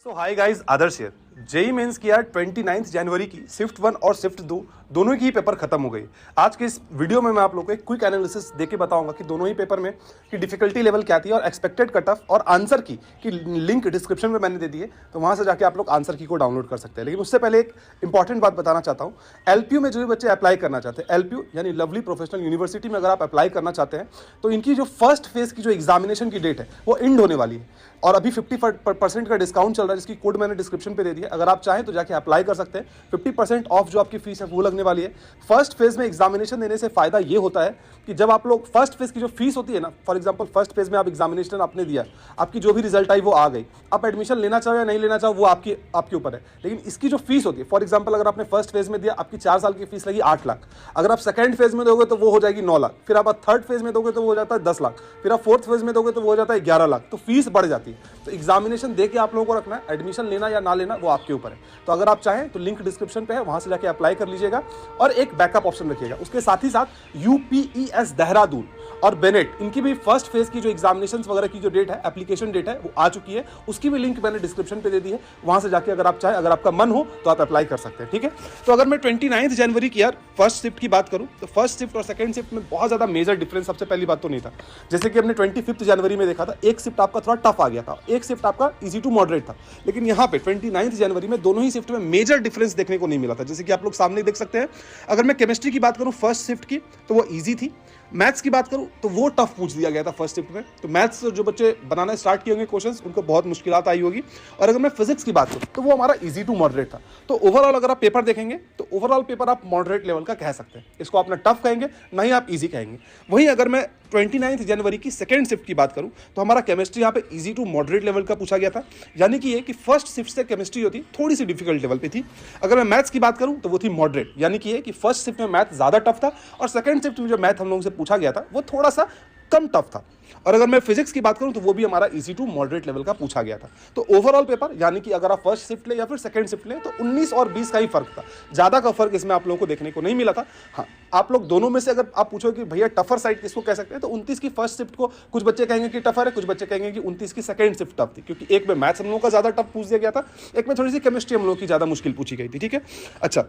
So hi guys, Adarsh here. JEE mains की यार 29 जनवरी की शिफ्ट 1 और शिफ्ट 2 दोनों की ही पेपर खत्म हो गई। आज के इस वीडियो में मैं आप लोगों को एक क्विक एनालिसिस देके बताऊंगा कि दोनों ही पेपर में की डिफिकल्टी लेवल क्या थी और एक्सपेक्टेड कट ऑफ और आंसर की लिंक डिस्क्रिप्शन में मैंने दे दी है, तो वहां से जाके आप लोग आंसर की को डाउनलोड कर सकते हैं। लेकिन उससे पहले एक इंपॉर्टेंट बात बताना चाहता हूँ। एलपीयू में जो भी बच्चे अप्लाई करना चाहते हैं, एलपीयू यानी लवली प्रोफेशनल यूनिवर्सिटी में अगर आप अप्लाई करना चाहते हैं तो इनकी जो फर्स्ट फेज की जो एग्जामिनेशन की डेट है वो एंड होने वाली है और अभी 50% का डिस्काउंट चल रहा है, जिसकी कोड मैंने डिस्क्रिप्शन पे दे दिया। अगर आप चाहें तो जाके अप्लाई कर सकते हैं। 50% ऑफ जो आपकी फीस है वो लगने वाली है। फर्स्ट फेज में एग्जामिनेशन देने से फायदा ये होता है कि जब आप लोग फर्स्ट फेज की जो फीस होती है ना, फॉर एग्जांपल फर्स्ट फेज में आप एग्जामिनेशन आपने दिया, आपकी जो भी रिजल्ट आई वो आ गई, आप एडमिशन लेना चाहो या नहीं लेना चाहो वो आपके ऊपर है। लेकिन इसकी जो फीस होती है, फॉर एग्जाम्पल अगर आपने फर्स्ट फेज में दिया, आपकी 4 साल की फीस लगी 8 लाख। अगर आप सेकंड फेज में दोगे तो वो हो जाएगी 9 लाख, फिर आप थर्ड फेज में दोगे तो वो हो जाता है 10 लाख, फिर आप फोर्थ फेज में दोगे तो वो हो जाता है 11 लाख। तो फीस बढ़ जाती है। तो एग्जामिनेशन दे के आप लोगों को रखना है, एडमिशन लेना या ना लेना वो आपके ऊपर है। तो अगर आप चाहें तो लिंक डिस्क्रिप्शन पे है, वहां से जाके अप्लाई कर लीजिएगा और एक बैकअप ऑप्शन रखिएगा। उसके साथ ही साथ यूपीईएस देहरादून और बेनेट, इनकी भी फर्स्ट फेज की जो एग्जामिनेशन वगैरह की जो डेट है, एप्लीकेशन डेट है, वो आ चुकी है। उसकी भी लिंक मैंने डिस्क्रिप्शन पे दे दी है। वहां से जाके अगर आप चाहें, अगर आपका मन हो तो आप अप्लाई कर सकते हैं। ठीक है। तो अगर मैं 29 जनवरी की यार फर्स्ट शिफ्ट की बात करूं तो फर्स्ट शिफ्ट और सेकंड शिफ्ट में बहुत ज्यादा मेजर डिफरेंस सबसे पहली बात तो नहीं था। जैसे कि हमने 25 जनवरी में देखा था, एक शिफ्ट आपका थोड़ा टफ आ गया था, एक शिफ्ट आपका इजी टू मॉडरेट था। लेकिन यहाँ पे 29 जनवरी में दोनों ही शिफ्ट में मेजर डिफरेंस देखने को नहीं मिला था। जैसे कि आप लोग सामने देख सकते हैं। अगर मैं केमिस्ट्री की बात करूं फर्स्ट शिफ्ट की तो वो ईजी थी। मैथ्स की बात करूं तो वो टफ पूछ दिया गया था फर्स्ट शिफ्ट में। तो मैथ्स जो बच्चे बनाना स्टार्ट किए होंगे क्वेश्चंस, उनको बहुत मुश्किलात आई होगी। और अगर मैं फिजिक्स की बात करूं तो वो हमारा इजी टू मॉडरेट था। तो ओवरऑल अगर आप पेपर देखेंगे तो ओवरऑल पेपर आप मॉडरेट लेवल का कह सकते हैं। इसको आप ना टफ कहेंगे ना ही आप इजी कहेंगे। वहीं अगर मैं 29 जनवरी की सेकंड शिफ्ट की बात करूं तो हमारा केमिस्ट्री यहाँ पे इजी टू मॉडरेट लेवल का पूछा गया था। यानी कि ये कि फर्स्ट शिफ्ट से केमिस्ट्री होती थोड़ी सी डिफिकल्ट लेवल पे थी। अगर मैं मैथ्स की बात करूं तो वो थी मॉडरेट। यानी कि ये कि फर्स्ट शिफ्ट में मैथ ज्यादा टफ था और सेकंड शिफ्ट में जो मैथ हम लोगों से पूछा गया था वो थोड़ा सा कम टफ था। और अगर मैं फिजिक्स की बात करूं तो वो भी हमारा इजी टू मॉडरेट लेवल का पूछा गया था। तो ओवरऑल पेपर यानी कि अगर आप फर्स्ट शिफ्ट ले या फिर सेकंड शिफ्ट ले तो 19 और 20 का ही फर्क था। ज्यादा का फर्क इसमें आप लोगों को देखने को नहीं मिला था। हाँ, आप लोग दोनों में से अगर आप पूछो कि भैया टफर साइड किसको कह सकते हैं तो 29 की फर्स्ट शिफ्ट को कुछ बच्चे कहेंगे कि टफर है, कुछ बच्चे कहेंगे कि 29 की सेकंड शिफ्ट टफ थी, क्योंकि एक में मैथ्स हम लोगों का ज्यादा टफ पूछ दिया गया था, एक में थोड़ी सी केमिस्ट्री हम लोगों की ज्यादा मुश्किल पूछी गई थी। ठीक है। अच्छा,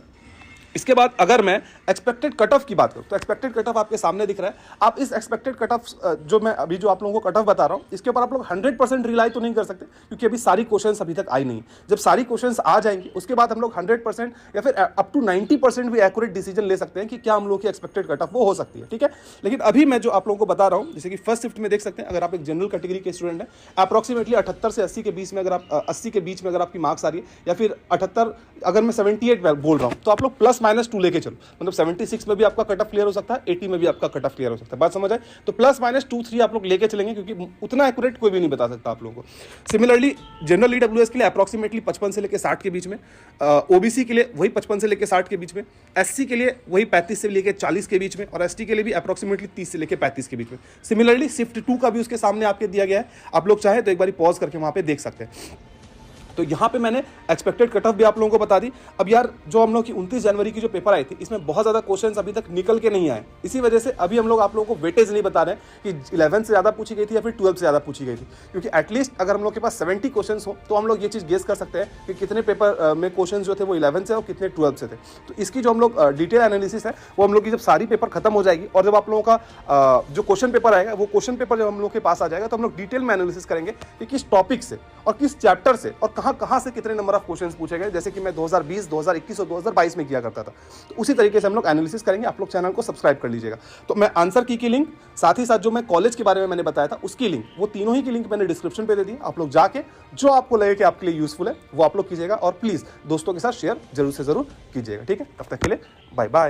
इसके बाद अगर मैं एक्सपेक्टेड कट ऑफ की बात करूं तो एक्सपेक्टेड कट ऑफ आपके सामने दिख रहा है। आप इस एक्सपेक्टेड कट ऑफ जो मैं अभी जो आप लोगों को कट ऑफ बता रहा हूं, इसके ऊपर आप लोग 100% रिलाई तो नहीं कर सकते, क्योंकि अभी सारी क्वेश्चंस अभी तक आई नहीं। जब सारी क्वेश्चंस आ जाएंगी उसके बाद हम लोग 100% या फिर अप टू 90% भी एक्यूरेट डिसीजन ले सकते हैं कि क्या हम लोग की एक्सपेक्टेड कट ऑफ वो हो सकती है। ठीक है। लेकिन अभी मैं जो आप लोगों को बता रहा हूं, जैसे कि फर्स्ट शिफ्ट में देख सकते हैं, अगर आप एक जनरल कैटेगरी के स्टूडेंट हैं, अप्रॉक्सीमेटली 78 से 80 के बीच में, अगर आप 80 के बीच में अगर आपकी मार्क्स आ रही है, या फिर 78, अगर मैं 78 बोल रहा हूं तो आप लोग +-2 लेके चलो। मतलब 76 में भी आपका कट ऑफ क्लियर हो सकता है, 80 में भी आपका कट ऑफ क्लियर हो सकता है। बात समझ आए? तो +-2-3 आप लोग लेके चलेंगे, क्योंकि उतना एक्यूरेट कोई भी नहीं बता सकता आप लोगों को। सिमिलरली जनरल ईडब्ल्यूएस के लिए अप्रॉक्सीमेटली 55 से लेकर 60 के बीच में, ओबीसी के लिए वही 55 से लेकर 60 के बीच में, एससी के लिए वही 35 से लेकर 40 के बीच में, और एसटी के लिए भी अप्रॉक्सीमेटली 30 से लेकर 35 के बीच में। सिमिलरली शिफ्ट 2 का भी उसके सामने आपके दिया गया है। आप लोग चाहे तो एक बार पॉज करके वहां पे देख सकते हैं। तो यहां पे मैंने एक्सपेक्टेड कट ऑफ भी आप लोगों को बता दी। अब यार जो हम लोग की 29 जनवरी की जो पेपर आई थी, इसमें बहुत ज्यादा क्वेश्चंस अभी तक निकल के नहीं आए। इसी वजह से अभी हम लोग आप लोगों को वेटेज नहीं बता रहे कि 11 से ज्यादा पूछी गई थी या फिर 12 से ज्यादा पूछी गई थी, क्योंकि एटलीस्ट अगर हम लोग के पास 70 क्वेश्चंस हो तो हम लोग ये चीज गेस कर सकते हैं कि कितने पेपर में क्वेश्चंस जो थे वो 11 से और कितने 12 से थे। तो इसकी जो हम लोग डिटेल एनालिसिस है वो हम लोग की जब सारी पेपर खत्म हो जाएगी और जब आप लोगों का जो क्वेश्चन पेपर आएगा, वो क्वेश्चन पेपर जब हम लोग के पास आ जाएगा तो हम लोग डिटेल में एनालिसिस करेंगे कि किस टॉपिक से और किस चैप्टर से और कहां से कितने नंबर ऑफ क्वेश्चंस पूछे गए, जैसे कि मैं 2020, 2021 और 2022 में किया करता था। तो उसी तरीके से हम लोग एनालिसिस करेंगे। आप लोग चैनल को सब्सक्राइब कर लीजिएगा। तो मैं आंसर की लिंक, साथ ही साथ जो मैं कॉलेज के बारे में मैंने बताया था उसकी लिंक, वो तीनों ही की लिंक मैंने डिस्क्रिप्शन पे दे दी। आप लोग जाके जो आपको लगे कि आपके लिए यूजफुल है वो आप लोग कीजिएगा, और प्लीज दोस्तों के साथ शेयर जरूर से जरूर कीजिएगा। ठीक है। तब तक के लिए बाय बाय।